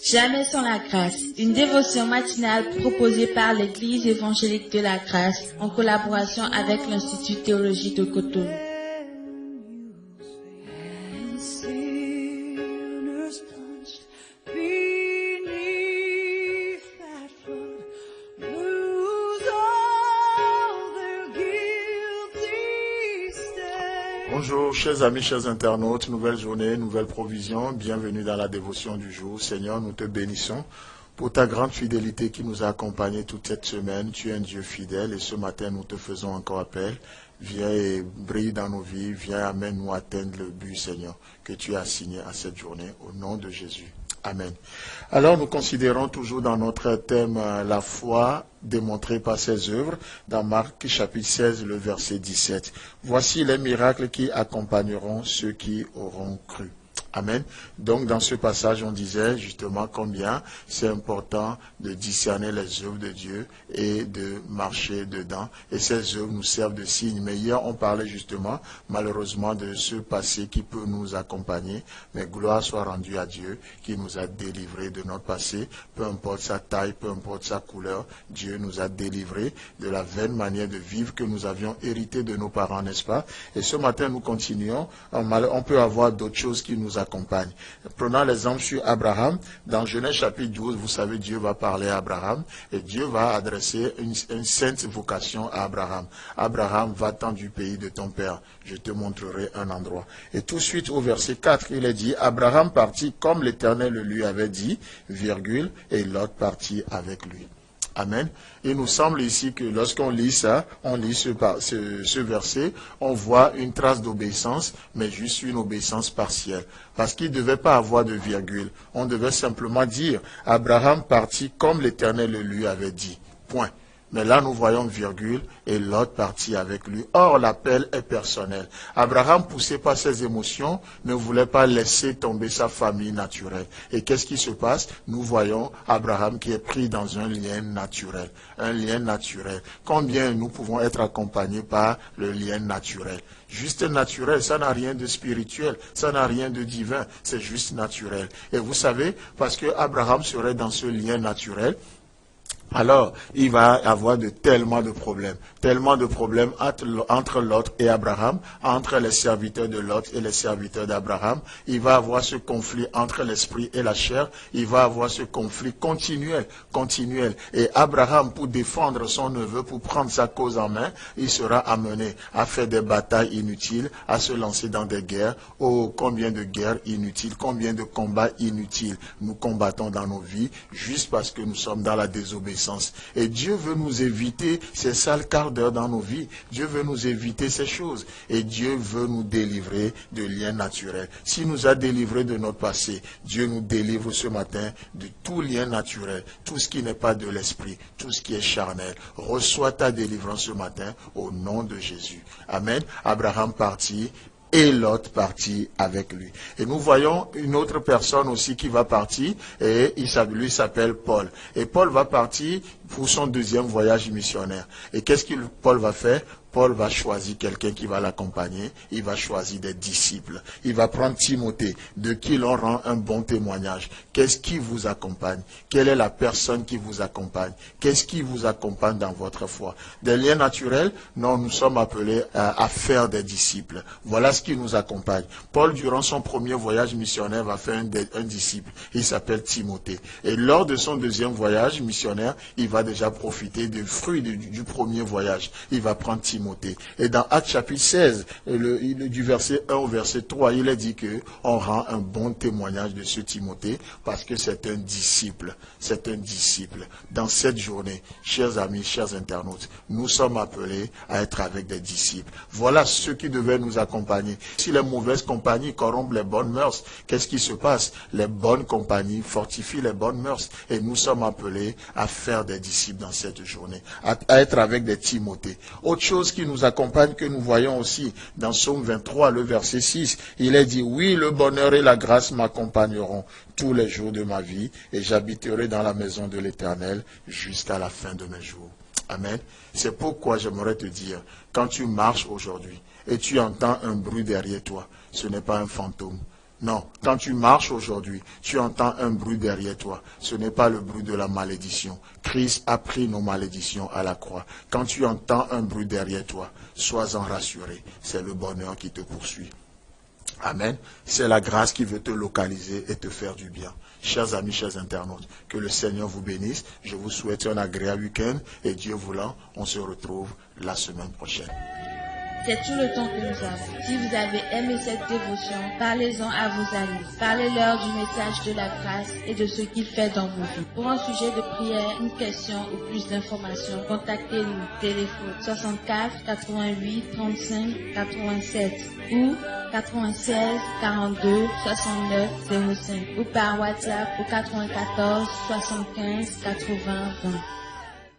Jamais sans la grâce, une dévotion matinale proposée par l'Église évangélique de la grâce en collaboration avec l'Institut théologique de Cotonou. Bonjour, chers amis, chers internautes, nouvelle journée, nouvelle provision, bienvenue dans la dévotion du jour. Seigneur, nous te bénissons pour ta grande fidélité qui nous a accompagnés toute cette semaine. Tu es un Dieu fidèle et ce matin, nous te faisons encore appel. Viens et brille dans nos vies, viens, amène-nous atteindre le but, Seigneur, que tu as assigné à cette journée, au nom de Jésus. Amen. Alors nous considérons toujours dans notre thème la foi démontrée par ses œuvres, dans Marc chapitre 16, le verset 17. Voici les miracles qui accompagneront ceux qui auront cru. Amen. Donc dans ce passage, on disait justement combien c'est important de discerner les œuvres de Dieu et de marcher dedans. Et ces œuvres nous servent de signe. Mais hier, on parlait justement, malheureusement, de ce passé qui peut nous accompagner. Mais gloire soit rendue à Dieu qui nous a délivrés de notre passé. Peu importe sa taille, peu importe sa couleur, Dieu nous a délivrés de la vaine manière de vivre que nous avions hérité de nos parents, n'est-ce pas? Et ce matin, nous continuons. On peut avoir d'autres choses qui nous accompagnent. Prenons l'exemple sur Abraham. Dans Genèse chapitre 12, vous savez, Dieu va parler à Abraham et Dieu va adresser une sainte vocation à Abraham. Abraham, va-t'en du pays de ton père, je te montrerai un endroit. Et tout de suite au verset 4, il est dit, Abraham partit comme l'Éternel le lui avait dit, virgule, et Lot partit avec lui. Amen. Il nous semble ici que lorsqu'on lit ça, on lit ce verset, on voit une trace d'obéissance, mais juste une obéissance partielle. Parce qu'il ne devait pas avoir de virgule. On devait simplement dire, Abraham partit comme l'Éternel le lui avait dit. Point. Mais là, nous voyons virgule et Lot partit avec lui. Or, l'appel est personnel. Abraham, poussé par ses émotions, ne voulait pas laisser tomber sa famille naturelle. Et qu'est-ce qui se passe? Nous voyons Abraham qui est pris dans un lien naturel. Un lien naturel. Combien nous pouvons être accompagnés par le lien naturel? Juste naturel, ça n'a rien de spirituel, ça n'a rien de divin, c'est juste naturel. Et vous savez, parce que Abraham serait dans ce lien naturel, alors, il va avoir tellement de problèmes entre Lot et Abraham, entre les serviteurs de Lot et les serviteurs d'Abraham. Il va avoir ce conflit entre l'esprit et la chair. Il va avoir ce conflit continuel. Et Abraham, pour défendre son neveu, pour prendre sa cause en main, il sera amené à faire des batailles inutiles, à se lancer dans des guerres. Oh, combien de guerres inutiles, combien de combats inutiles nous combattons dans nos vies, juste parce que nous sommes dans la désobéissance. Et Dieu veut nous éviter ces sales quarts d'heure dans nos vies. Dieu veut nous éviter ces choses. Et Dieu veut nous délivrer de liens naturels. S'il nous a délivrés de notre passé, Dieu nous délivre ce matin de tout lien naturel. Tout ce qui n'est pas de l'esprit, tout ce qui est charnel. Reçois ta délivrance ce matin au nom de Jésus. Amen. Abraham partit. Et Lot partit avec lui. Et nous voyons une autre personne aussi qui va partir, et lui s'appelle Paul. Et Paul va partir pour son deuxième voyage missionnaire. Et qu'est-ce que Paul va faire? Paul va choisir quelqu'un qui va l'accompagner, il va choisir des disciples. Il va prendre Timothée, de qui l'on rend un bon témoignage. Qu'est-ce qui vous accompagne? Quelle est la personne qui vous accompagne? Qu'est-ce qui vous accompagne dans votre foi? Des liens naturels? Non, nous sommes appelés à faire des disciples. Voilà ce qui nous accompagne. Paul, durant son premier voyage missionnaire, va faire un disciple. Il s'appelle Timothée. Et lors de son deuxième voyage missionnaire, il va déjà profiter des fruits du premier voyage. Il va prendre Timothée. Et dans Actes chapitre 16, du verset 1 au verset 3, il est dit qu'on rend un bon témoignage de ce Timothée parce que c'est un disciple. C'est un disciple. Dans cette journée, chers amis, chers internautes, nous sommes appelés à être avec des disciples. Voilà ceux qui devaient nous accompagner. Si les mauvaises compagnies corrompent les bonnes mœurs, qu'est-ce qui se passe? Les bonnes compagnies fortifient les bonnes mœurs. Et nous sommes appelés à faire des disciples dans cette journée, à être avec des Timothées. Autre chose qui nous accompagne, que nous voyons aussi dans Psaume 23, le verset 6, il est dit, oui, le bonheur et la grâce m'accompagneront tous les jours de ma vie et j'habiterai dans la maison de l'Éternel jusqu'à la fin de mes jours. Amen. C'est pourquoi j'aimerais te dire, quand tu marches aujourd'hui et tu entends un bruit derrière toi, ce n'est pas un fantôme, Non, quand tu marches aujourd'hui, tu entends un bruit derrière toi. Ce n'est pas le bruit de la malédiction. Christ a pris nos malédictions à la croix. Quand tu entends un bruit derrière toi, sois-en rassuré. C'est le bonheur qui te poursuit. Amen. C'est la grâce qui veut te localiser et te faire du bien. Chers amis, chers internautes, que le Seigneur vous bénisse. Je vous souhaite un agréable week-end et Dieu voulant, on se retrouve la semaine prochaine. C'est tout le temps que nous avons. Si vous avez aimé cette dévotion, parlez-en à vos amis. Parlez-leur du message de la grâce et de ce qu'il fait dans vos vies. Pour un sujet de prière, une question ou plus d'informations, contactez-nous. Téléphone 64 88 35 87 ou 96 42 69 05 ou par WhatsApp au 94 75 80 20.